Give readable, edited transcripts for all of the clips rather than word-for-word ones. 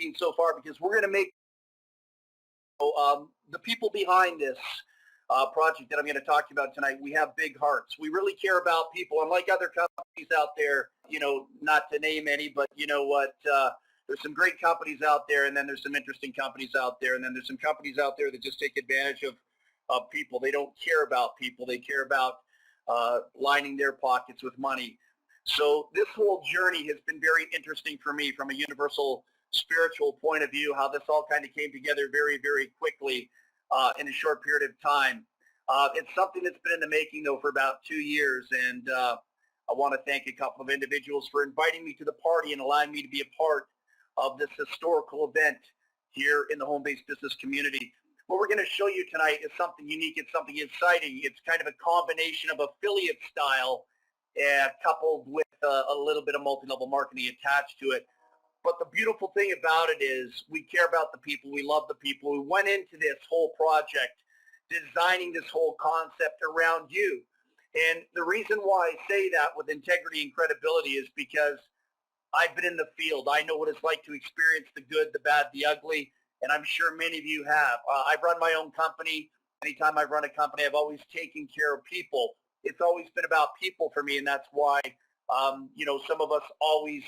2015 so far, because we're going to make the people behind this project that I'm going to talk to you about tonight. We have big hearts. We really care about people. Unlike other companies out there, not to name any, but you know what? There's some great companies out there, and then there's some interesting companies out there, and then there's some companies out there that just take advantage of people. They don't care about people. They care about lining their pockets with money. So this whole journey has been very interesting for me from a universal spiritual point of view, how this all kind of came together very, very quickly in a short period of time. It's something that's been in the making, though, for about 2 years, and I want to thank a couple of individuals for inviting me to the party and allowing me to be a part of this historical event here in the home-based business community. What we're going to show you tonight is something unique. It's something exciting. It's kind of a combination of affiliate style coupled with a little bit of multi-level marketing attached to it. But the beautiful thing about it is we care about the people. We love the people. We went into this whole project designing this whole concept around you. And the reason why I say that with integrity and credibility is because I've been in the field. I know what it's like to experience the good, the bad, the ugly, and I'm sure many of you have. I've run my own company. Anytime I've run a company, I've always taken care of people. It's always been about people for me, and that's why, some of us always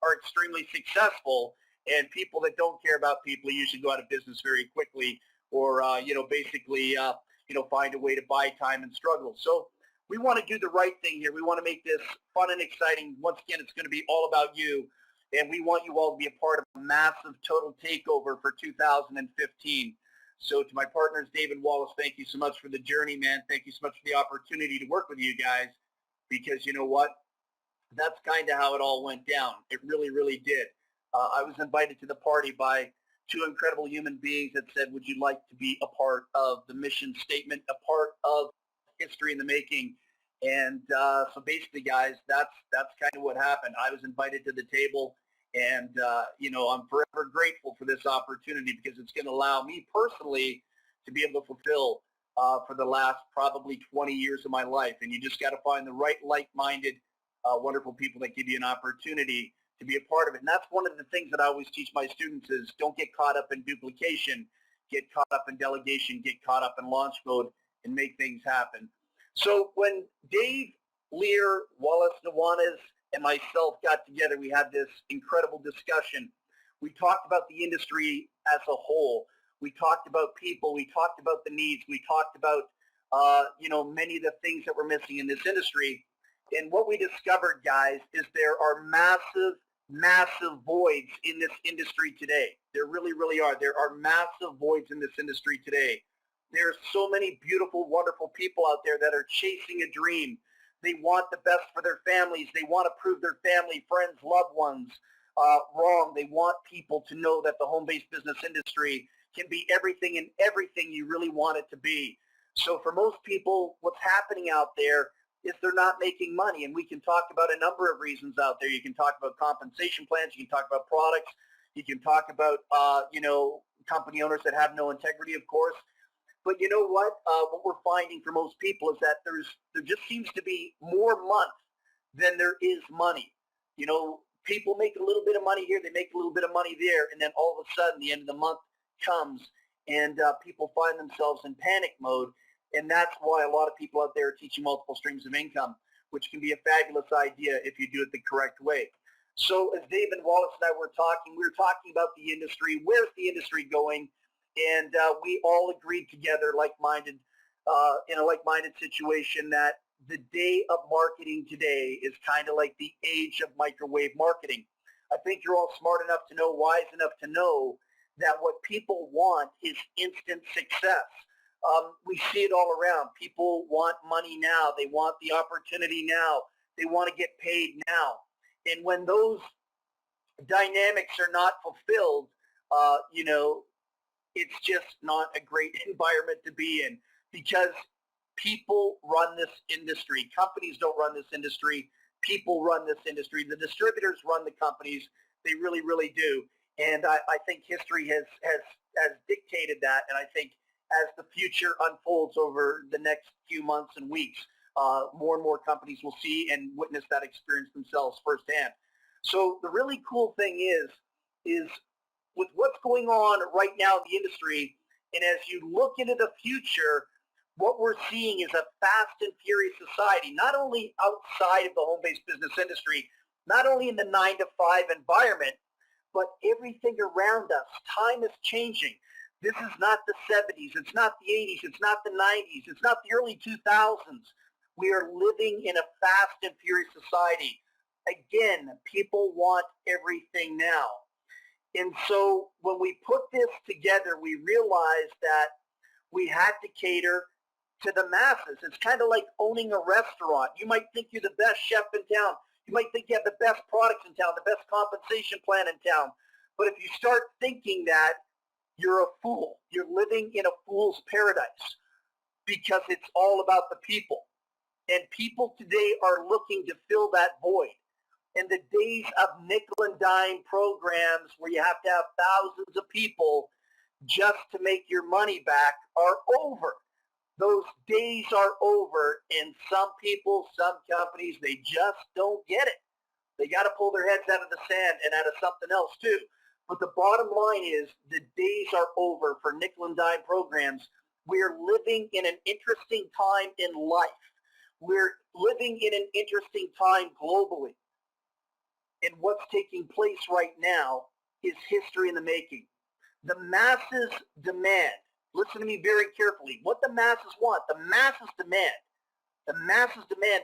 are extremely successful, and people that don't care about people usually go out of business very quickly, or find a way to buy time and struggle. So we want to do the right thing here. We want to make this fun and exciting. Once again, it's going to be all about you, and we want you all to be a part of a massive total takeover for 2015. So to my partners, David Wallace, thank you so much for the journey, man. Thank you so much for the opportunity to work with you guys, because you know what? That's kind of how it all went down. It really, really did. I was invited to the party by two incredible human beings that said, would you like to be a part of the mission statement, a part of history in the making? And so basically, guys, that's kind of what happened. I was invited to the table, and I'm forever grateful for this opportunity, because it's going to allow me personally to be able to fulfill for the last probably 20 years of my life. And you just got to find the right like-minded wonderful people that give you an opportunity to be a part of it. And that's one of the things that I always teach my students is don't get caught up in duplication, get caught up in delegation, get caught up in launch mode, and make things happen. So when Dave, Lear, Wallace Nuanez, and myself got together, we had this incredible discussion. We talked about the industry as a whole. We talked about people. We talked about the needs. We talked about, many of the things that were missing in this industry. And what we discovered, guys, is there are massive, massive voids in this industry today. There really, really are. There are massive voids in this industry today. There's so many beautiful, wonderful people out there that are chasing a dream. They want the best for their families. They want to prove their family, friends, loved ones wrong. They want people to know that the home-based business industry can be everything and everything you really want it to be. So for most people, what's happening out there is they're not making money. And we can talk about a number of reasons out there. You can talk about compensation plans. You can talk about products. You can talk about, company owners that have no integrity, of course. But you know what? What we're finding for most people is that there just seems to be more month than there is money. People make a little bit of money here, they make a little bit of money there, and then all of a sudden the end of the month comes and people find themselves in panic mode. And that's why a lot of people out there are teaching multiple streams of income, which can be a fabulous idea if you do it the correct way. So as Dave and Wallace and I were talking about the industry, where's the industry going? And we all agreed together, in a like-minded situation, that the day of marketing today is kind of like the age of microwave marketing. I think you're all smart enough to know, wise enough to know that what people want is instant success. We see it all around. People want money now. They want the opportunity now. They want to get paid now. And when those dynamics are not fulfilled, it's just not a great environment to be in, because people run this industry. Companies don't run this industry. People run this industry. The distributors run the companies. They really, really do. And I think history has dictated that. And I think as the future unfolds over the next few months and weeks, more and more companies will see and witness that experience themselves firsthand. So the really cool thing is with what's going on right now in the industry, and as you look into the future, what we're seeing is a fast and furious society, not only outside of the home-based business industry, not only in the 9-to-5 environment, but everything around us. Time is changing. This is not the 70s. It's not the 80s. It's not the 90s. It's not the early 2000s. We are living in a fast and furious society. Again, people want everything now. And so when we put this together, we realized that we had to cater to the masses. It's kind of like owning a restaurant. You might think you're the best chef in town. You might think you have the best products in town, the best compensation plan in town. But if you start thinking that, you're a fool. You're living in a fool's paradise because it's all about the people. And people today are looking to fill that void. And the days of nickel and dime programs where you have to have thousands of people just to make your money back are over. Those days are over, and some people, some companies, they just don't get it. They got to pull their heads out of the sand and out of something else too. But the bottom line is the days are over for nickel and dime programs. We're living in an interesting time in life. We're living in an interesting time globally. And what's taking place right now is history in the making. The masses demand, listen to me very carefully, what the masses want. The masses demand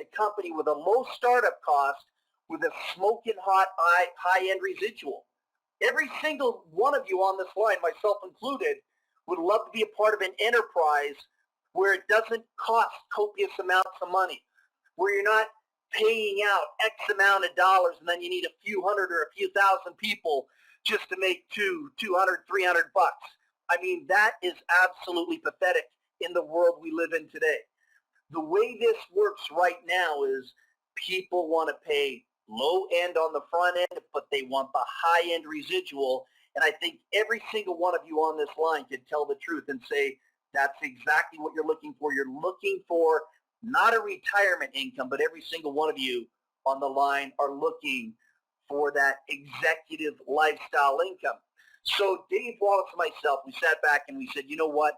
a company with a low startup cost with a smoking hot high-end residual. Every single one of you on this line, myself included, would love to be a part of an enterprise where it doesn't cost copious amounts of money, where you're not paying out X amount of dollars and then you need a few hundred or a few thousand people just to make 200, 300 bucks. I mean, that is absolutely pathetic in the world we live in today. The way this works right now is people want to pay low end on the front end, but they want the high end residual. And I think every single one of you on this line can tell the truth and say that's exactly what you're looking for. You're looking for not a retirement income, but every single one of you on the line are looking for that executive lifestyle income. So Dave Wallace and myself, we sat back and we said, you know what?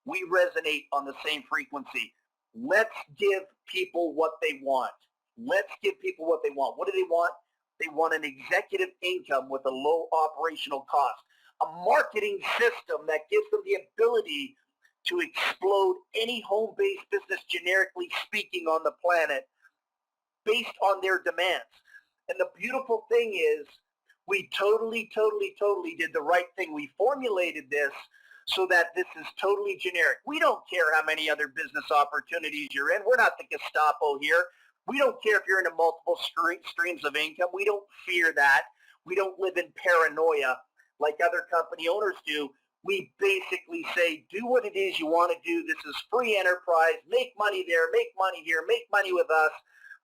We resonate on the same frequency. Let's give people what they want. Let's give people what they want. What do they want? They want an executive income with a low operational cost, a marketing system that gives them the ability to explode any home-based business, generically speaking, on the planet based on their demands. And the beautiful thing is we totally did the right thing. We formulated this so that this is totally generic. We don't care how many other business opportunities you're in. We're not the Gestapo here. We don't care if you're into multiple streams of income. We don't fear that. We don't live in paranoia like other company owners do. We basically say, do what it is you want to do. This is free enterprise. Make money there, make money here, make money with us.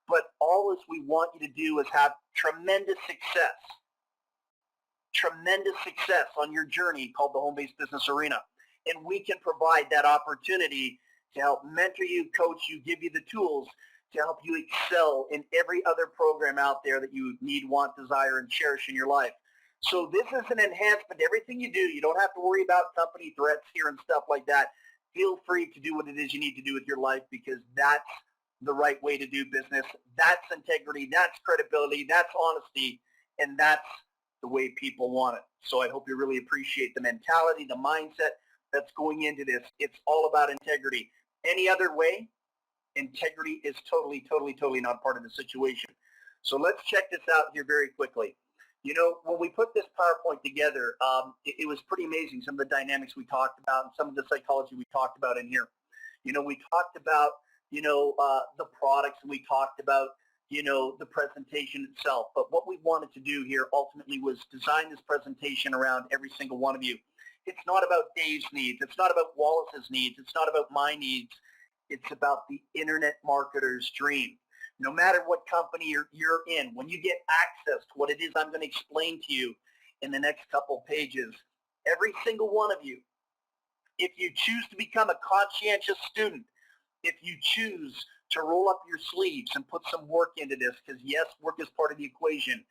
But all we want you to do is have tremendous success on your journey called the home-based business arena. And we can provide that opportunity to help mentor you, coach you, give you the tools to help you excel in every other program out there that you need, want, desire, and cherish in your life. So this is an enhancement to everything you do. You don't have to worry about company threats here and stuff like that. Feel free to do what it is you need to do with your life because that's the right way to do business. That's integrity. That's credibility. That's honesty. And that's the way people want it. So I hope you really appreciate the mentality, the mindset that's going into this. It's all about integrity. Any other way, integrity is totally not part of the situation. So let's check this out here very quickly. You know, when we put this PowerPoint together, it was pretty amazing, some of the dynamics we talked about and some of the psychology we talked about in here. You know, we talked about, you know, the products, and we talked about, you know, the presentation itself. But what we wanted to do here ultimately was design this presentation around every single one of you. It's not about Dave's needs. It's not about Wallace's needs. It's not about my needs. It's about the internet marketer's dream. No matter what company you're in, when you get access to what it is I'm going to explain to you in the next couple pages, every single one of you, if you choose to become a conscientious student, if you choose to roll up your sleeves and put some work into this, because yes, work is part of the equation,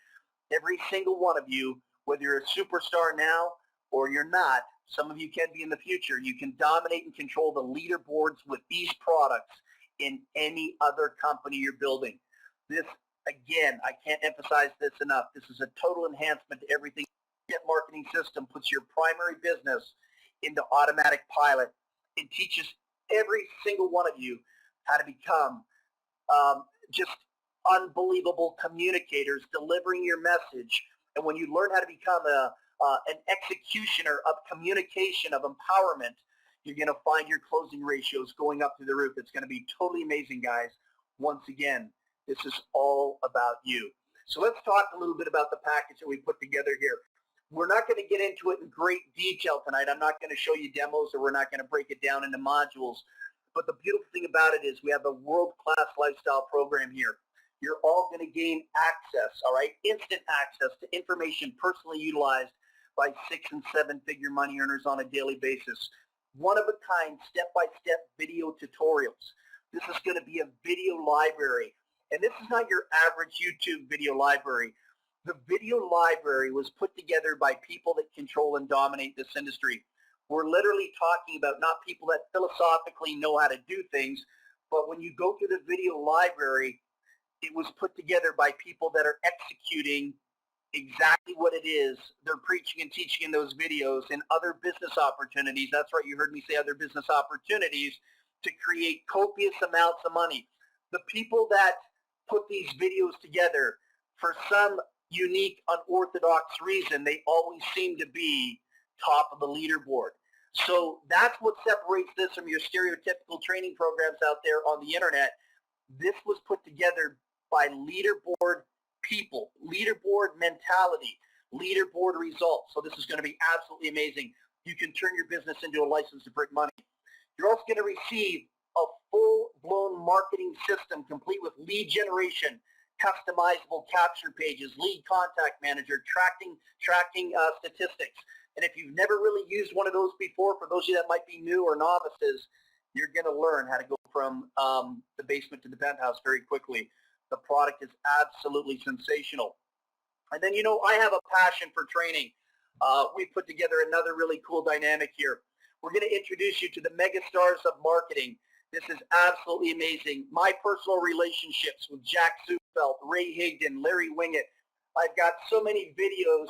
every single one of you Whether you're a superstar now or you're not, some of you can be in the future. You can dominate and control the leaderboards with these products in any other company you're building. This, again, I can't emphasize this enough. This is a total enhancement to everything. Get marketing system puts your primary business into automatic pilot. It teaches every single one of you how to become just unbelievable communicators, delivering your message. And when you learn how to become an executioner of communication, of empowerment, you're going to find your closing ratios going up through the roof. It's going to be totally amazing, guys. Once again, this is all about you. So let's talk a little bit about the package that we put together here. We're not going to get into it in great detail tonight. I'm not going to show you demos, or we're not going to break it down into modules. But the beautiful thing about it is we have a world-class lifestyle program here. You're all going to gain access, all right, instant access to information personally utilized by 6- and 7-figure money earners on a daily basis. One-of-a-kind, step-by-step video tutorials. This is going to be a video library. And this is not your average YouTube video library. The video library was put together by people that control and dominate this industry. We're literally talking about not people that philosophically know how to do things, but when you go through the video library, it was put together by people that are executing exactly what it is they're preaching and teaching in those videos, and other business opportunities. That's right, you heard me say other business opportunities, to create copious amounts of money. The people that put these videos together, for some unique, unorthodox reason, they always seem to be top of the leaderboard. So that's what separates this from your stereotypical training programs out there on the internet. This was put together by leaderboard people, leaderboard mentality, leaderboard results. So this is going to be absolutely amazing. You can turn your business into a license to print money. You're also going to receive a full-blown marketing system complete with lead generation, customizable capture pages, lead contact manager, tracking statistics. And if you've never really used one of those before, for those of you that might be new or novices, you're going to learn how to go from the basement to the penthouse very quickly. The product is absolutely sensational. And then, I have a passion for training. We put together another really cool dynamic here. We're going to introduce you to the megastars of marketing. This is absolutely amazing. My personal relationships with Jack Zufelt, Ray Higdon, Larry Winget. I've got so many videos,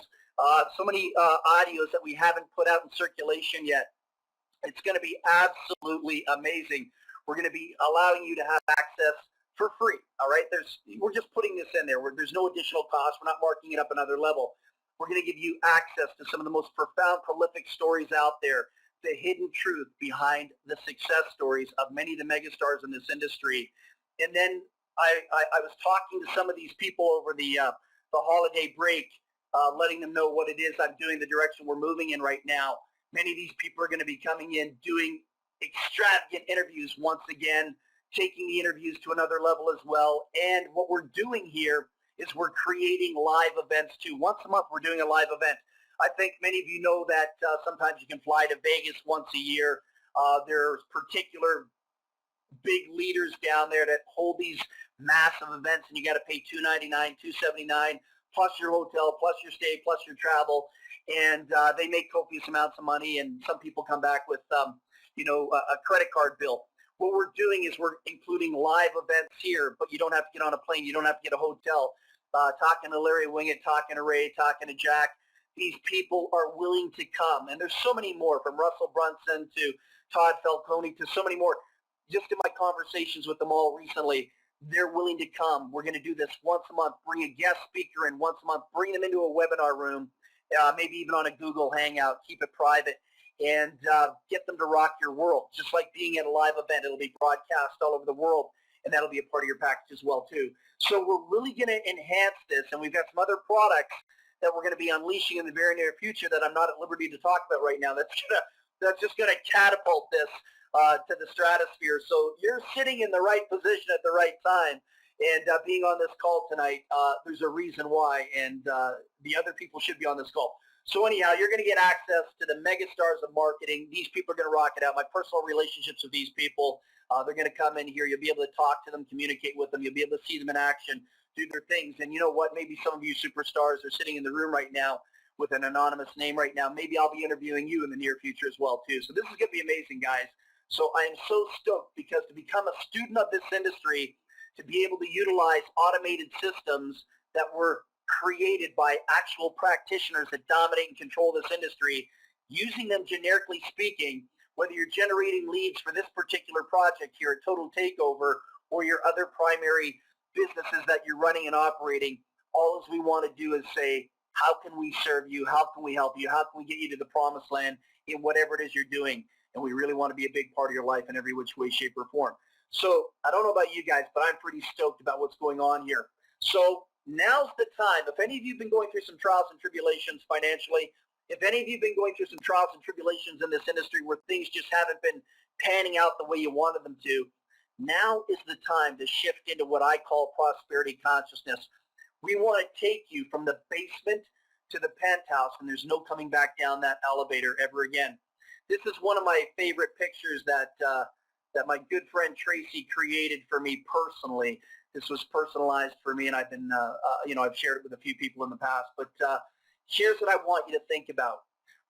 so many audios that we haven't put out in circulation yet. It's going to be absolutely amazing. We're going to be allowing you to have access for free, all right? We're just putting this in there. There's no additional cost. We're not marking it up another level. We're going to give you access to some of the most profound, prolific stories out there, the hidden truth behind the success stories of many of the megastars in this industry. And then I was talking to some of these people over the holiday break, letting them know what it is I'm doing, the direction we're moving in right now. Many of these people are going to be coming in doing extravagant interviews once again, taking the interviews to another level as well. And what we're doing here is we're creating live events too. Once a month, we're doing a live event. I think many of you know that sometimes you can fly to Vegas once a year. There's particular big leaders down there that hold these massive events, and you got to pay $299, $279, plus your hotel, plus your stay, plus your travel. And they make copious amounts of money, and some people come back with, a credit card bill. What we're doing is we're including live events here, but you don't have to get on a plane. You don't have to get a hotel. Talking to Larry Winget, talking to Ray, talking to Jack. These people are willing to come. And there's so many more, from Russell Brunson to Todd Falcone to so many more. Just in my conversations with them all recently, they're willing to come. We're going to do this once a month. Bring a guest speaker in once a month. Bring them into a webinar room, maybe even on a Google Hangout. Keep it private. And get them to rock your world. Just like being at a live event, it'll be broadcast all over the world, and that'll be a part of your package as well too. So we're really going to enhance this, and we've got some other products that we're going to be unleashing in the very near future that I'm not at liberty to talk about right now. That's just going to catapult this to the stratosphere. So you're sitting in the right position at the right time, and being on this call tonight, there's a reason why, and the other people should be on this call. So anyhow, you're going to get access to the megastars of marketing. These people are going to rock it out. My personal relationships with these people, they're going to come in here. You'll be able to talk to them, communicate with them. You'll be able to see them in action, do their things. And you know what? Maybe some of you superstars are sitting in the room right now with an anonymous name right now. Maybe I'll be interviewing you in the near future as well too. So this is going to be amazing, guys. So I am so stoked because to become a student of this industry, to be able to utilize automated systems that were created by actual practitioners that dominate and control this industry, using them generically speaking, whether you're generating leads for this particular project here at Total Takeover or your other primary businesses that you're running and operating, all we want to do is say, how can we serve you? How can we help you? How can we get you to the promised land in whatever it is you're doing? And we really want to be a big part of your life in every which way, shape, or form. So I don't know about you guys, but I'm pretty stoked about what's going on here. So now's the time. If any of you have been going through some trials and tribulations financially, if any of you have been going through some trials and tribulations in this industry where things just haven't been panning out the way you wanted them to, now is the time to shift into what I call prosperity consciousness. We want to take you from the basement to the penthouse, and there's no coming back down that elevator ever again. This is one of my favorite pictures that my good friend Tracy created for me personally. This was personalized for me, and I've been, I've shared it with a few people in the past. But here's what I want you to think about.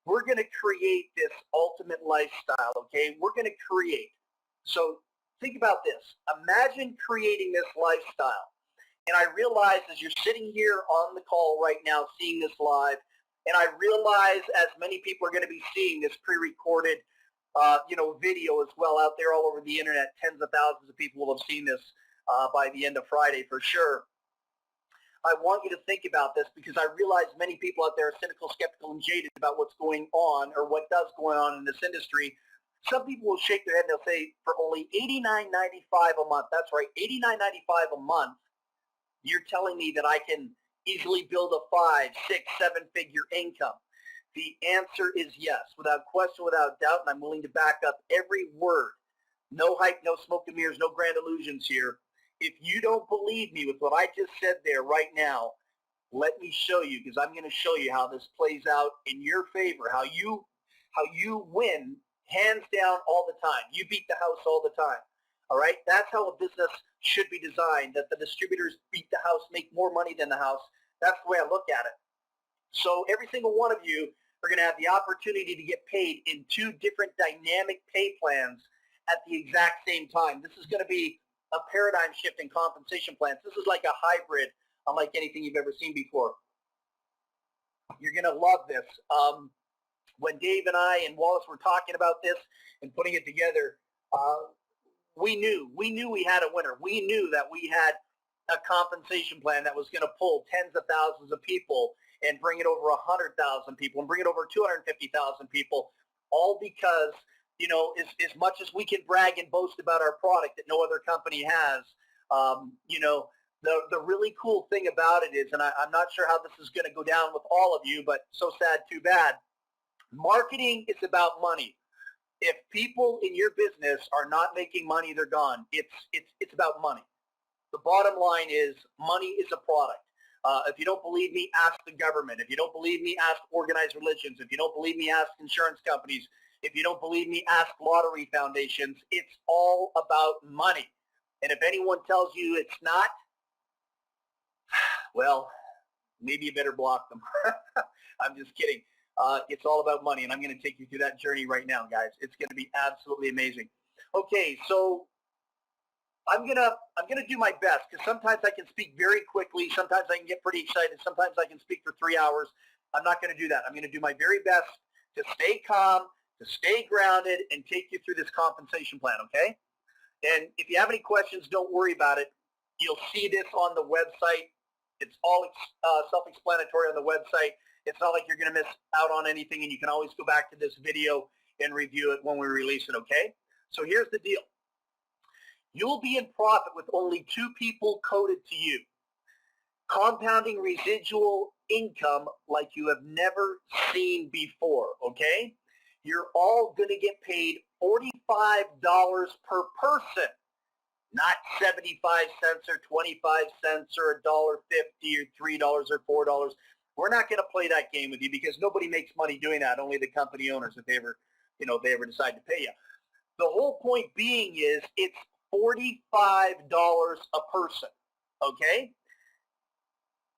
We're going to create this ultimate lifestyle, okay? We're going to create. So think about this. Imagine creating this lifestyle. And I realize as you're sitting here on the call right now, seeing this live, and I realize as many people are going to be seeing this pre-recorded, video as well out there all over the internet. Tens of thousands of people will have seen this by the end of Friday for sure. I want you to think about this because I realize many people out there are cynical, skeptical, and jaded about what's going on or what does going on in this industry. Some people will shake their head and they'll say, for only $89.95 a month, that's right, $89.95 a month, you're telling me that I can easily build a 5, 6, 7-figure income? The answer is yes, without question, without doubt, and I'm willing to back up every word. No hype, no smoke and mirrors, no grand illusions here. If you don't believe me with what I just said there right now, let me show you, because I'm going to show you how this plays out in your favor, how you win hands down all the time. You beat the house all the time. All right? That's how a business should be designed, that the distributors beat the house, make more money than the house. That's the way I look at it. So every single one of you are going to have the opportunity to get paid in 2 different dynamic pay plans at the exact same time. This is going to be a paradigm shift in compensation plans. This is like a hybrid unlike anything you've ever seen before. You're going to love this. When Dave and I and Wallace were talking about this and putting it together, we knew we had a winner. We knew that we had a compensation plan that was going to pull tens of thousands of people and bring it over 100,000 people and bring it over 250,000 people, all because, as much as we can brag and boast about our product that no other company has, the really cool thing about it is, and I'm not sure how this is going to go down with all of you, but so sad, too bad, marketing is about money. If people in your business are not making money, they're gone. It's about money. The bottom line is money is a product. If you don't believe me, ask the government. If you don't believe me, ask organized religions. If you don't believe me, ask insurance companies. If you don't believe me, ask lottery foundations. It's all about money. And if anyone tells you it's not, well, maybe you better block them. I'm just kidding. It's all about money, and I'm going to take you through that journey right now, guys. It's going to be absolutely amazing. Okay, so I'm gonna do my best because sometimes I can speak very quickly. Sometimes I can get pretty excited. Sometimes I can speak for 3 hours. I'm not going to do that. I'm going to do my very best to stay calm, to stay grounded, and take you through this compensation plan, okay? And if you have any questions, don't worry about it. You'll see this on the website. It's all self-explanatory on the website. It's not like you're going to miss out on anything, and you can always go back to this video and review it when we release it, okay? So here's the deal. You'll be in profit with only 2 people coded to you. Compounding residual income like you have never seen before, okay? You're all going to get paid $45 per person, not 75 cents or 25 cents or $1.50 or $3 or $4. We're not going to play that game with you because nobody makes money doing that, only the company owners if they ever decide to pay you. The whole point being is it's $45 a person, okay?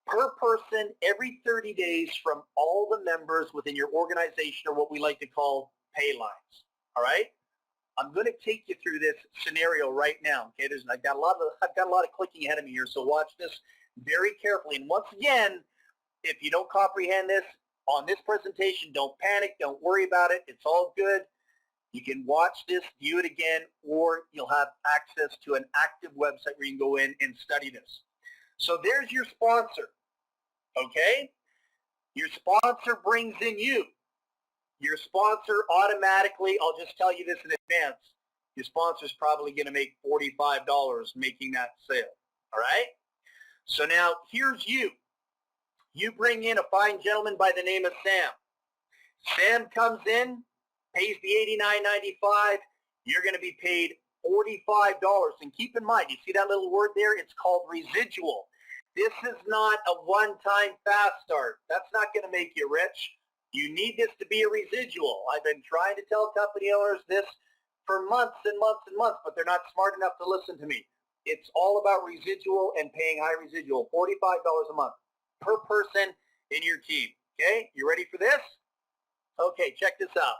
per person every 30 days from all the members within your organization, or what we like to call paylines. All right? I'm going to take you through this scenario right now. Okay, I've got a lot of clicking ahead of me here, so watch this very carefully. And once again, if you don't comprehend this on this presentation, don't panic, don't worry about it. It's all good. You can watch this, view it again, or you'll have access to an active website where you can go in and study this. So there's your sponsor. Okay? Your sponsor brings in you. Your sponsor automatically, I'll just tell you this in advance, your sponsor's probably going to make $45 making that sale. All right? So now here's you. You bring in a fine gentleman by the name of Sam. Sam comes in, pays the $89.95. You're going to be paid $45. And keep in mind, you see that little word there? It's called residual. This is not a one-time fast start. That's not going to make you rich. You need this to be a residual. I've been trying to tell company owners this for months and months and months, but they're not smart enough to listen to me. It's all about residual and paying high residual, $45 a month per person in your team. Okay, you ready for this? Okay, check this out.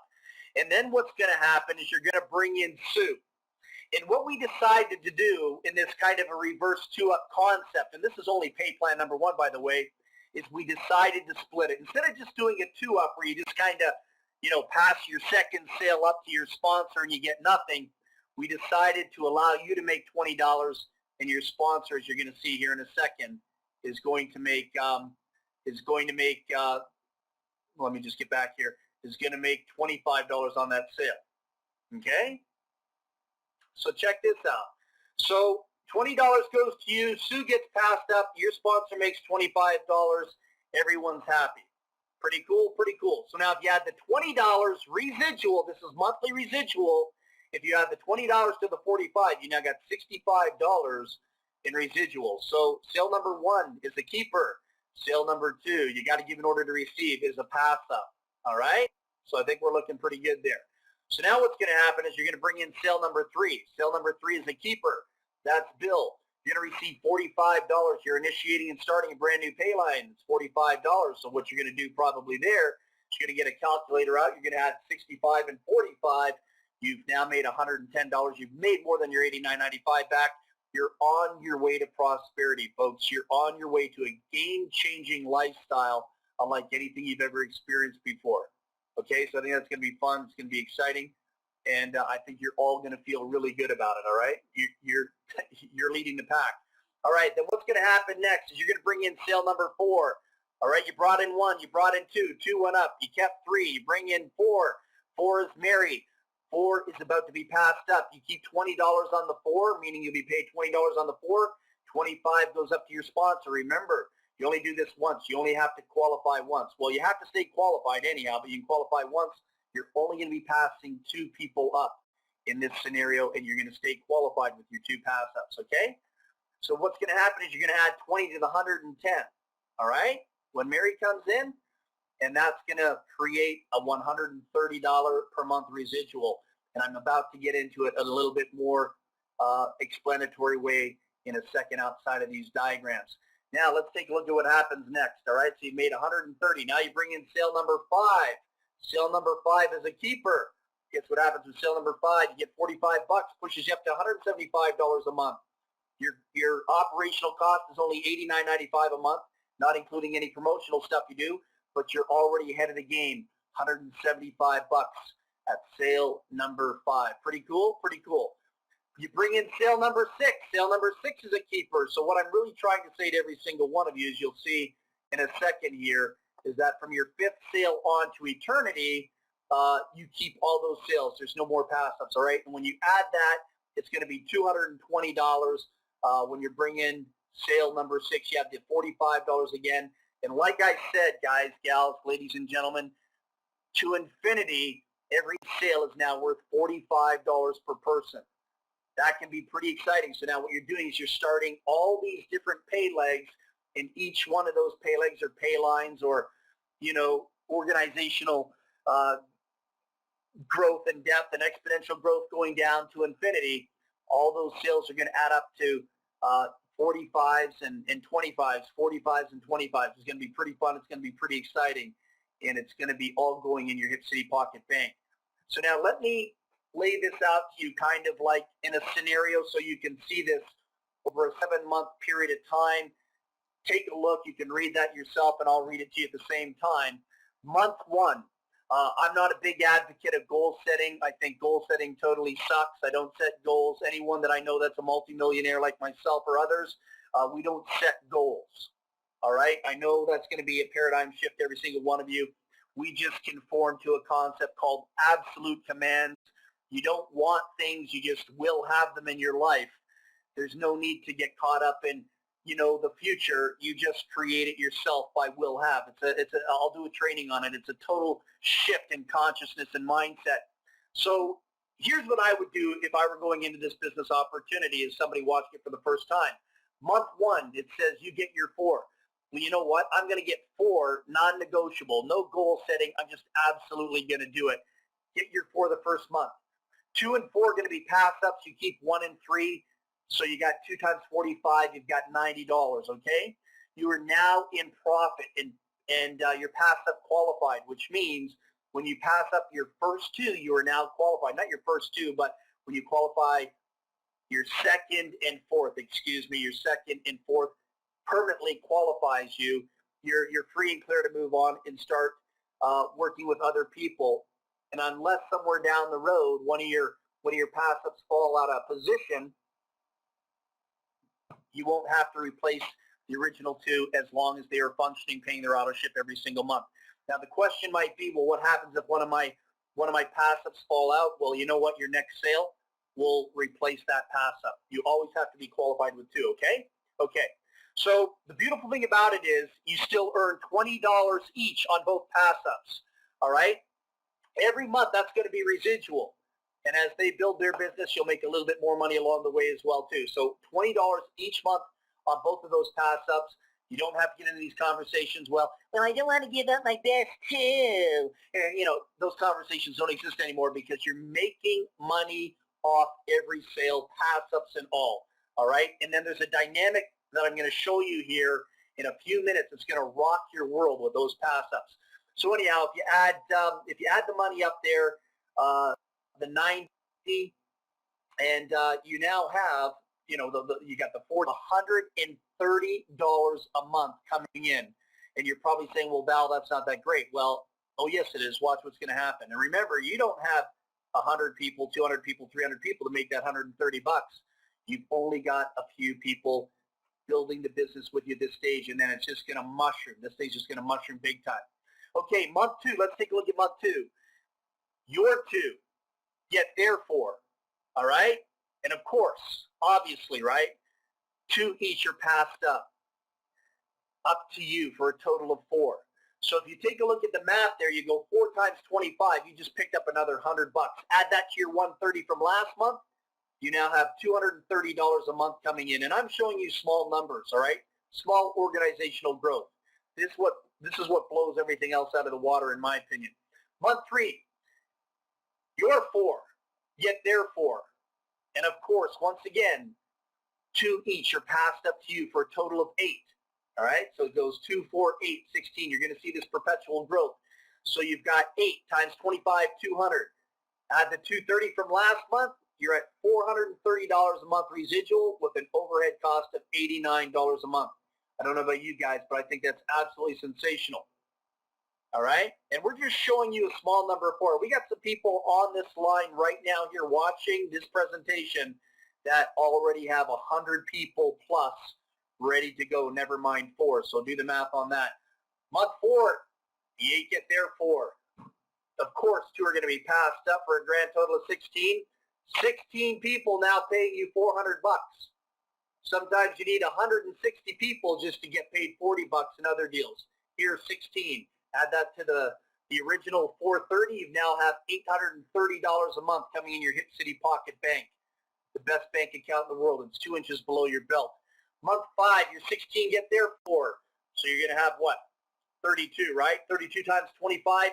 And then what's going to happen is you're going to bring in Sue. And what we decided to do in this kind of a reverse two-up concept, and this is only pay plan number one, by the way, is we decided to split it. Instead of just doing a two-up where you just kind of, pass your second sale up to your sponsor and you get nothing, we decided to allow you to make $20, and your sponsor, as you're going to see here in a second, is going to make, let me just get back here, is going to make $25 on that sale. Okay? So check this out. So $20 goes to you. Sue gets passed up. Your sponsor makes $25. Everyone's happy. Pretty cool, pretty cool. So now if you add the $20 residual, this is monthly residual. If you add the $20 to the $45, you now got $65 in residual. So sale number one is a keeper. Sale number two, you got to give an order to receive, is a pass up. All right? So I think we're looking pretty good there. So now what's going to happen is you're going to bring in sale number three. Sale number three is a keeper. That's Bill. You're going to receive $45. You're initiating and starting a brand new pay line. It's $45. So what you're going to do probably there is you're going to get a calculator out. You're going to add 65 and 45. You've now made $110. You've made more than your $89.95 back. You're on your way to prosperity, folks. You're on your way to a game-changing lifestyle unlike anything you've ever experienced before. Okay, so I think that's going to be fun. It's going to be exciting, and I think you're all going to feel really good about it. All right, you're leading the pack. All right, then what's going to happen next is you're going to bring in sale number four. All right, you brought in one, you brought in two, two went up, you kept three, you bring in four. Four is Mary. Four is about to be passed up. You keep $20 on the four, meaning you'll be paid $20 on the four. 25 goes up to your sponsor. Remember, you only do this once. You only have to qualify once. Well, you have to stay qualified anyhow, but you can qualify once. You're only going to be passing two people up in this scenario, and you're going to stay qualified with your two pass-ups, okay? So what's going to happen is you're going to add 20 to the 110, all right? When Mary comes in, and that's going to create a $130 per month residual. And I'm about to get into it a little bit more explanatory way in a second outside of these diagrams. Now let's take a look at what happens next. All right, so you made 130. Now you bring in sale number five. Sale number five is a keeper. Guess what happens with sale number five? You get 45 bucks, pushes you up to $175 a month. Your operational cost is only $89.95 a month, not including any promotional stuff you do, but you're already ahead of the game, 175 bucks at sale number five. Pretty cool? Pretty cool. You bring in sale number six. Sale number six is a keeper. So what I'm really trying to say to every single one of you, as you'll see in a second here, is that from your fifth sale on to eternity, you keep all those sales. There's no more pass-ups, all right? And when you add that, it's going to be $220. When you bring in sale number six, you have the $45 again. And like I said, guys, gals, ladies and gentlemen, to infinity, every sale is now worth $45 per person. That can be pretty exciting. So now what you're doing is you're starting all these different pay legs, and each one of those pay legs or pay lines or, organizational growth and depth and exponential growth going down to infinity. All those sales are going to add up to 45s and 25s, 45s and 25s. It's going to be pretty fun. It's going to be pretty exciting. And it's going to be all going in your Hip City Pocket Bank. So now let me lay this out to you kind of like in a scenario so you can see this over a 7-month period of time. Take a look. You can read that yourself, and I'll read it to you at the same time. Month 1. I'm not a big advocate of goal setting. I think goal setting totally sucks. I don't set goals. Anyone that I know that's a multimillionaire like myself or others, we don't set goals. All right? I know that's going to be a paradigm shift, every single one of you. We just conform to a concept called absolute commands. You don't want things. You just will have them in your life. There's no need to get caught up in the future. You just create it yourself by will have. I'll do a training on it. It's a total shift in consciousness and mindset. So here's what I would do if I were going into this business opportunity as somebody watching it for the first time. Month 1, it says you get your 4. Well, you know what? I'm going to get 4 non-negotiable, no goal setting. I'm just absolutely going to do it. Get your 4 the first month. 2 and 4 are going to be pass-ups. You keep 1 and 3. So you got 2 times 45, you've got $90, okay? You are now in profit, and you're pass up qualified, which means when you pass up your first 2, you are now qualified. Not your first 2, but when you qualify your second and fourth, your second and fourth permanently qualifies you. You're free and clear to move on and start working with other people. And unless somewhere down the road, one of your pass-ups fall out of position, you won't have to replace the original 2 as long as they are functioning, paying their auto ship every single month. Now the question might be, well, what happens if one of my pass-ups fall out? Well, you know what? Your next sale will replace that pass-up. You always have to be qualified with 2, okay? Okay. So the beautiful thing about it is you still earn $20 each on both pass-ups, all right? Every month that's going to be residual. And as they build their business, you'll make a little bit more money along the way as well, too. So $20 each month on both of those pass-ups. You don't have to get into these conversations, well, I don't want to give up my best, too. Those conversations don't exist anymore because you're making money off every sale, pass-ups and all right? And then there's a dynamic that I'm going to show you here in a few minutes. It's going to rock your world with those pass-ups. So anyhow, if you add the money up there, the 90, and you now have, you got the $130 a month coming in. And you're probably saying, well, Val, that's not that great. Well, oh, yes, it is. Watch what's going to happen. And remember, you don't have 100 people, 200 people, 300 people to make that $130. You've only got a few people building the business with you at this stage, and then it's just going to mushroom. This thing's just going to mushroom big time. Okay, month 2. Let's take a look at month 2. Your 2. Get their 4, all right? And of course, obviously, right, 2 each are passed up to you for a total of 4. So if you take a look at the math there, you go 4 times 25, you just picked up another $100. Add that to your 130 from last month, you now have $230 a month coming in. And I'm showing you small numbers, all right? Small organizational growth. This is what blows everything else out of the water, in my opinion. Month 3. Your 4, get their 4. And of course, once again, 2 each are passed up to you for a total of 8. All right, so it goes 2, 4, 8, 16. You're going to see this perpetual growth. So you've got 8 times 25, 200. Add the 230 from last month, you're at $430 a month residual with an overhead cost of $89 a month. I don't know about you guys, but I think that's absolutely sensational. All right, and we're just showing you a small number of 4. We got some people on this line right now here watching this presentation that already have 100 people plus ready to go, never mind 4. So do the math on that. Month 4, you get their 4. Of course, 2 are going to be passed up for a grand total of 16. 16 people now paying you $400. Sometimes you need 160 people just to get paid $40 in other deals. Here's 16. Add that to the original 430. You now have $830 a month coming in your Hip City Pocket Bank, the best bank account in the world. It's 2 inches below your belt. Month 5, your 16 get their 4. So you're going to have what? 32, right? 32 times 25, $800 a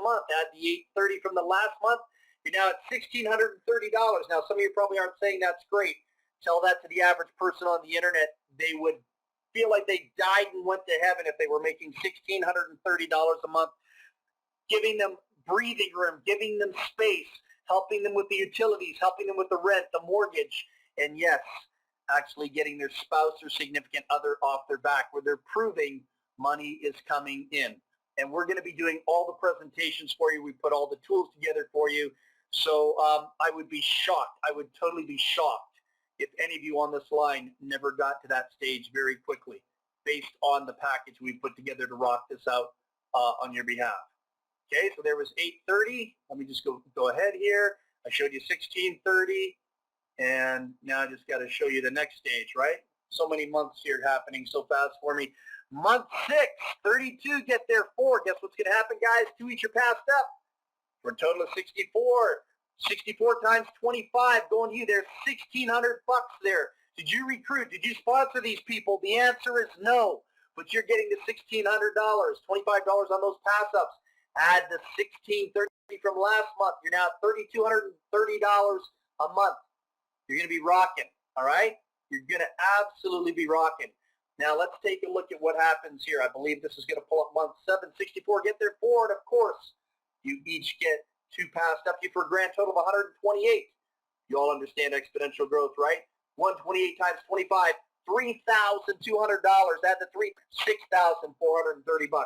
month. Add the 830 from the last month. You're now at $1,630. Now, some of you probably aren't saying that's great. Tell that to the average person on the internet. They would feel like they died and went to heaven if they were making $1,630 a month, giving them breathing room, giving them space, helping them with the utilities, helping them with the rent, the mortgage, and yes, actually getting their spouse or significant other off their back, where they're proving money is coming in. And we're going to be doing all the presentations for you. We put all the tools together for you. So I would be shocked. I would totally be shocked if any of you on this line never got to that stage very quickly based on the package we put together to rock this out on your behalf. Okay, so there was 8:30. Let me just go ahead here. I showed you 16:30, and now I just got to show you the next stage, right? So many months here happening so fast for me. Month 6, 32, get there 4. Guess what's going to happen, guys? 2 each are passed up for a total of 64. 64 times 25 going to you. There's $1,600 there. Did you recruit? Did you sponsor these people? The answer is no, but you're getting the $1,600, $25 on those pass-ups. Add the $1,630 from last month. You're now at $3,230 a month. You're going to be rocking, all right? You're going to absolutely be rocking. Now, let's take a look at what happens here. I believe this is going to pull up month 7, 64, get there 4, and of course, you each get 2 passed up to you for a grand total of 128. You all understand exponential growth, right? 128 times 25, $3,200. Add the 3, $6,430.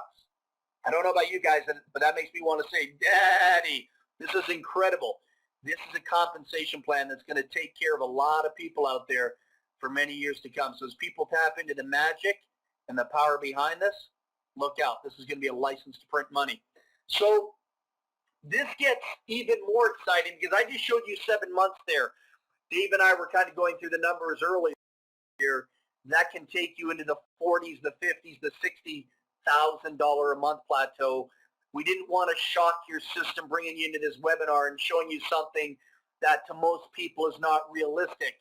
I don't know about you guys, but that makes me want to say, Daddy, this is incredible. This is a compensation plan that's going to take care of a lot of people out there for many years to come. So as people tap into the magic and the power behind this, look out. This is going to be a license to print money. So this gets even more exciting because I just showed you 7 months there. Dave and I were kind of going through the numbers earlier. That can take you into the 40s, the 50s, the $60,000 a month plateau. We didn't want to shock your system bringing you into this webinar and showing you something that to most people is not realistic.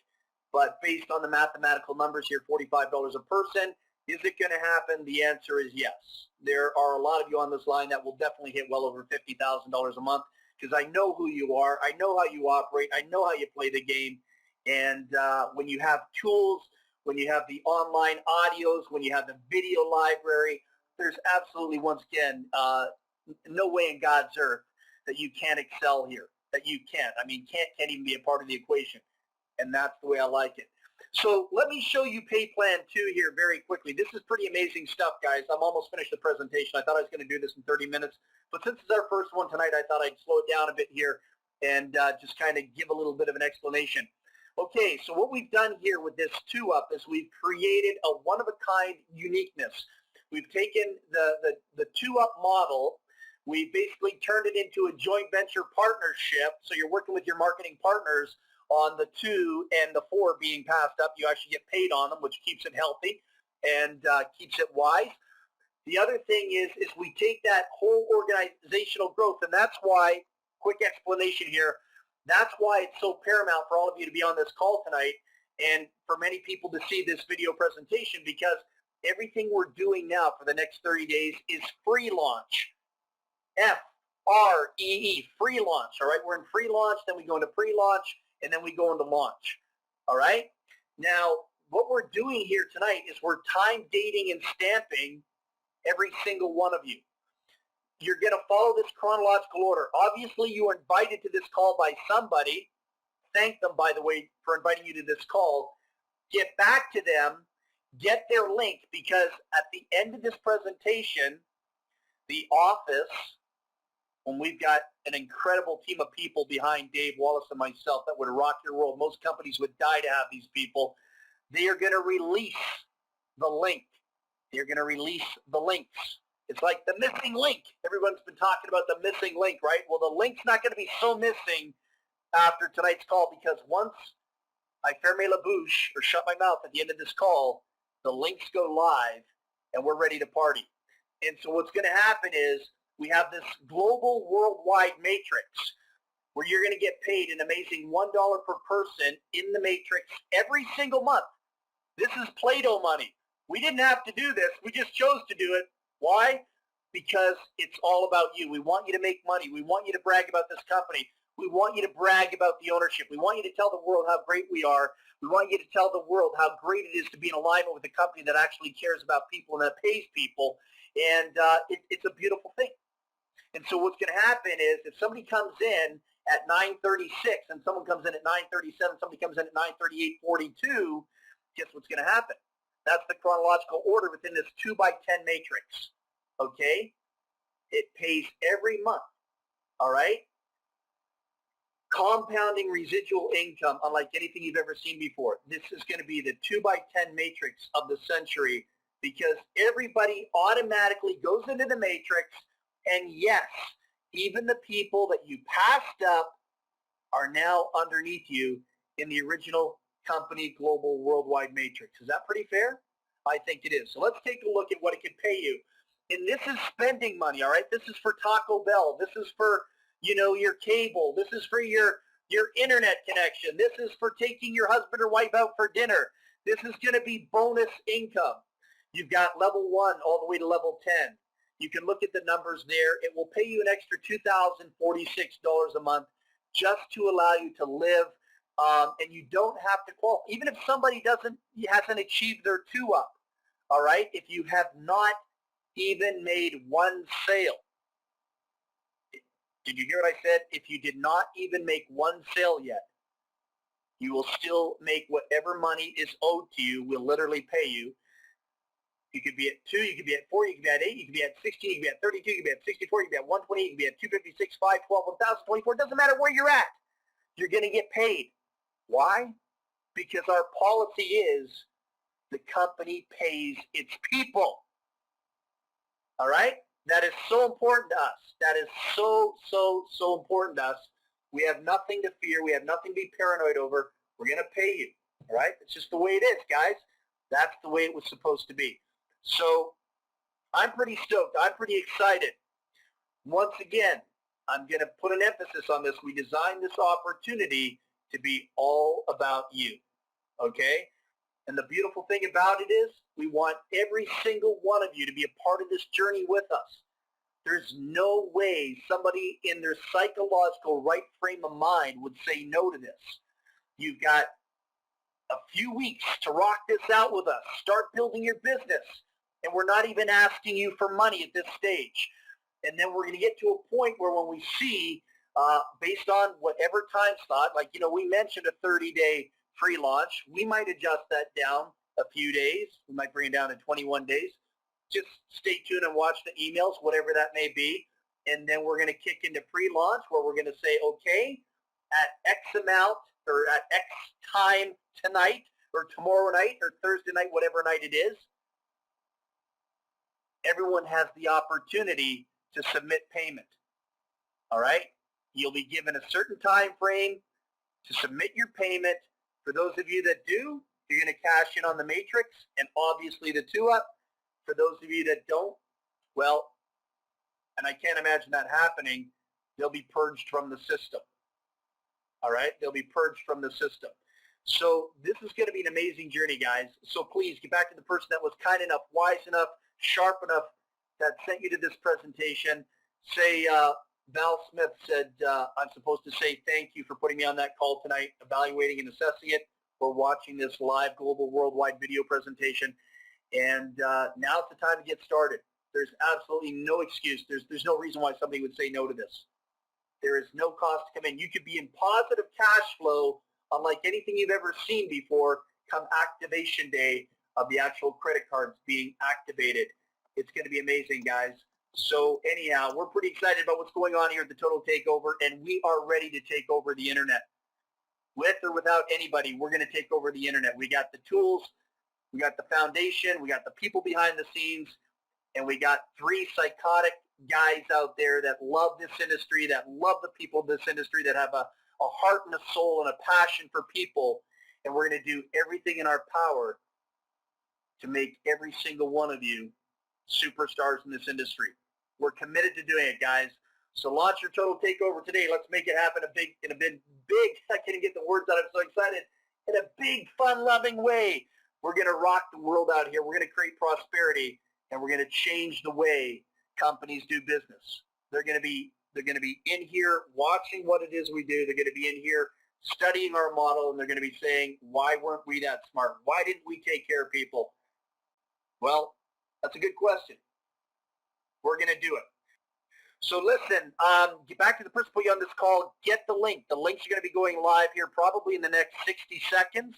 But based on the mathematical numbers here, $45 a person, is it going to happen? The answer is yes. There are a lot of you on this line that will definitely hit well over $50,000 a month because I know who you are. I know how you operate. I know how you play the game. And when you have tools, when you have the online audios, when you have the video library, there's absolutely, once again, no way in God's earth that you can't excel here, that you can't. I mean, can't even be a part of the equation. And that's the way I like it. So let me show you pay plan 2 here very quickly. This is pretty amazing stuff, guys. I'm almost finished the presentation. I thought I was going to do this in 30 minutes. But since it's our first one tonight, I thought I'd slow it down a bit here and just kind of give a little bit of an explanation. Okay, so what we've done here with this 2-up is we've created a one-of-a-kind uniqueness. We've taken the 2-up model. We basically turned it into a joint venture partnership. So you're working with your marketing partners on the 2 and the 4 being passed up. You actually get paid on them, which keeps it healthy and keeps it wise. The other thing is we take that whole organizational growth, and that's why, quick explanation here, that's why it's so paramount for all of you to be on this call tonight and for many people to see this video presentation, because everything we're doing now for the next 30 days is free launch. F-R-E-E, free launch, all right? We're in free launch, then we go into pre-launch, and then we go into launch, all right? Now, what we're doing here tonight is we're time dating and stamping every single one of you. You're going to follow this chronological order. Obviously, you are invited to this call by somebody. Thank them, by the way, for inviting you to this call. Get back to them. Get their link, because at the end of this presentation, the office, when we've got an incredible team of people behind Dave Wallace and myself that would rock your world, most companies would die to have these people, they are going to release the link. They're going to release the links. It's like the missing link. Everyone's been talking about the missing link, right? Well, the link's not going to be so missing after tonight's call, because once I ferme la bouche, or shut my mouth at the end of this call, the links go live and we're ready to party. And so what's going to happen is we have this global worldwide matrix where you're going to get paid an amazing $1 per person in the matrix every single month. This is Play-Doh money. We didn't have to do this. We just chose to do it. Why? Because it's all about you. We want you to make money. We want you to brag about this company. We want you to brag about the ownership. We want you to tell the world how great we are. We want you to tell the world how great it is to be in alignment with a company that actually cares about people and that pays people. And it's a beautiful thing. And so what's going to happen is if somebody comes in at 9:36 and someone comes in at 9:37, somebody comes in at 9:38:42, guess what's going to happen? That's the chronological order within this 2x10 matrix. Okay? It pays every month. All right? Compounding residual income unlike anything you've ever seen before. This is going to be the 2x10 matrix of the century because everybody automatically goes into the matrix, and yes, even the people that you passed up are now underneath you in the original company global worldwide matrix. Is that pretty fair? I think it is. So let's take a look at what it can pay you. And this is spending money, all right? This is for Taco Bell. This is for, your cable. This is for your internet connection. This is for taking your husband or wife out for dinner. This is going to be bonus income. You've got level 1 all the way to level 10. You can look at the numbers there. It will pay you an extra $2,046 a month just to allow you to live, and you don't have to qualify. Even if somebody hasn't achieved their 2-up, all right, if you have not even made one sale. Did you hear what I said? If you did not even make one sale yet, you will still make whatever money is owed to you. We'll literally pay you. You could be at 2, you could be at 4, you could be at 8, you could be at 16, you could be at 32, you could be at 64, you could be at 120, you could be at 256, 5, 12, 1,024. It doesn't matter where you're at. You're going to get paid. Why? Because our policy is the company pays its people. All right? That is so important to us. That is so, so, so important to us. We have nothing to fear. We have nothing to be paranoid over. We're going to pay you. All right? It's just the way it is, guys. That's the way it was supposed to be. So I'm pretty stoked. I'm pretty excited. Once again, I'm going to put an emphasis on this. We designed this opportunity to be all about you. Okay? And the beautiful thing about it is we want every single one of you to be a part of this journey with us. There's no way somebody in their psychological right frame of mind would say no to this. You've got a few weeks to rock this out with us. Start building your business. And we're not even asking you for money at this stage. And then we're going to get to a point where when we see, based on whatever time slot, like, we mentioned a 30-day free launch. We might adjust that down a few days. We might bring it down to 21 days. Just stay tuned and watch the emails, whatever that may be. And then we're going to kick into pre-launch where we're going to say, okay, at X amount or at X time tonight or tomorrow night or Thursday night, whatever night it is, everyone has the opportunity to submit payment. All right? You'll be given a certain time frame to submit your payment. For those of you that do, you're going to cash in on the matrix and obviously the 2-up. For those of you that don't, well, and I can't imagine that happening, they'll be purged from the system. All right? They'll be purged from the system. So this is going to be an amazing journey, guys. So please get back to the person that was kind enough, wise enough, sharp enough that sent you to this presentation. Say, Val Smith said, I'm supposed to say thank you for putting me on that call tonight, evaluating and assessing it, or watching this live global worldwide video presentation. And now's the time to get started. There's absolutely no excuse. There's no reason why somebody would say no to this. There is no cost to come in. You could be in positive cash flow unlike anything you've ever seen before come activation day of the actual credit cards being activated. It's going to be amazing, guys. So anyhow, we're pretty excited about what's going on here at the Total Takeover, and we are ready to take over the internet. With or without anybody, we're going to take over the internet. We got the tools, we got the foundation, we got the people behind the scenes, and we got 3 psychotic guys out there that love this industry, that love the people of this industry, that have a heart and a soul and a passion for people, and we're going to do everything in our power to make every single one of you superstars in this industry. We're committed to doing it, guys. So launch your Total Takeover today. Let's make it happen in a big, I can't even get the words out. I'm so excited. In a big, fun-loving way. We're going to rock the world out here. We're going to create prosperity, and we're going to change the way companies do business. They're going to be They're going to be in here watching what it is we do. They're going to be in here studying our model, and they're going to be saying, why weren't we that smart? Why didn't we take care of people? Well, that's a good question. We're going to do it. So listen, get back to the person put you on this call. Get the link. The links are going to be going live here probably in the next 60 seconds.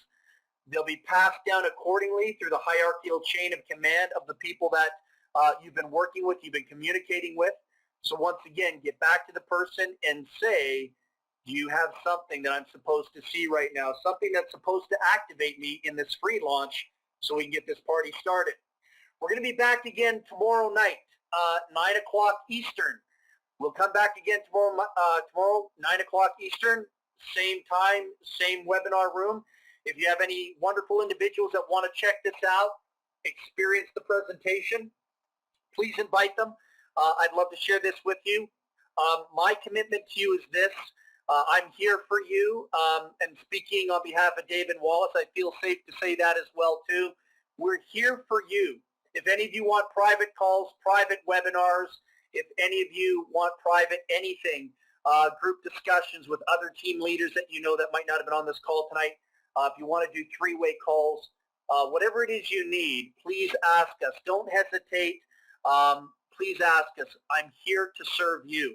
They'll be passed down accordingly through the hierarchical chain of command of the people that you've been working with, you've been communicating with. So once again, get back to the person and say, do you have something that I'm supposed to see right now, something that's supposed to activate me in this free launch so we can get this party started. We're going to be back again tomorrow night, 9 o'clock Eastern. We'll come back again tomorrow, 9 o'clock Eastern, same time, same webinar room. If you have any wonderful individuals that want to check this out, experience the presentation, please invite them. I'd love to share this with you. My commitment to you is this. I'm here for you, and speaking on behalf of David Wallace, I feel safe to say that as well too. We're here for you. If any of you want private calls, private webinars, if any of you want private anything, group discussions with other team leaders that you know that might not have been on this call tonight, if you want to do three-way calls, whatever it is you need, please ask us. Don't hesitate. Please ask us. I'm here to serve you.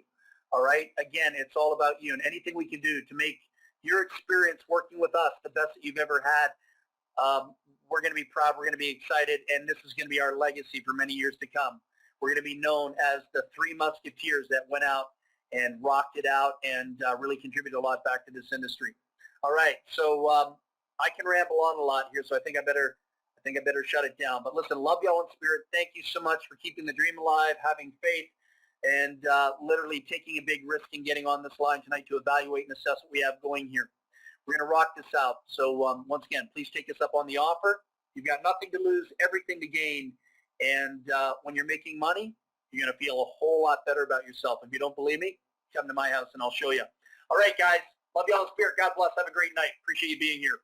All right? Again, it's all about you, and anything we can do to make your experience working with us the best that you've ever had, we're going to be proud. We're going to be excited, and this is going to be our legacy for many years to come. We're going to be known as the Three Musketeers that went out and rocked it out and really contributed a lot back to this industry. All right, so I can ramble on a lot here, so I think I better shut it down. But listen, love y'all in spirit. Thank you so much for keeping the dream alive, having faith, and literally taking a big risk in getting on this line tonight to evaluate and assess what we have going here. We're going to rock this out. So once again, please take us up on the offer. You've got nothing to lose, everything to gain. And when you're making money, you're going to feel a whole lot better about yourself. If you don't believe me, come to my house and I'll show you. All right, guys. Love y'all in spirit. God bless. Have a great night. Appreciate you being here.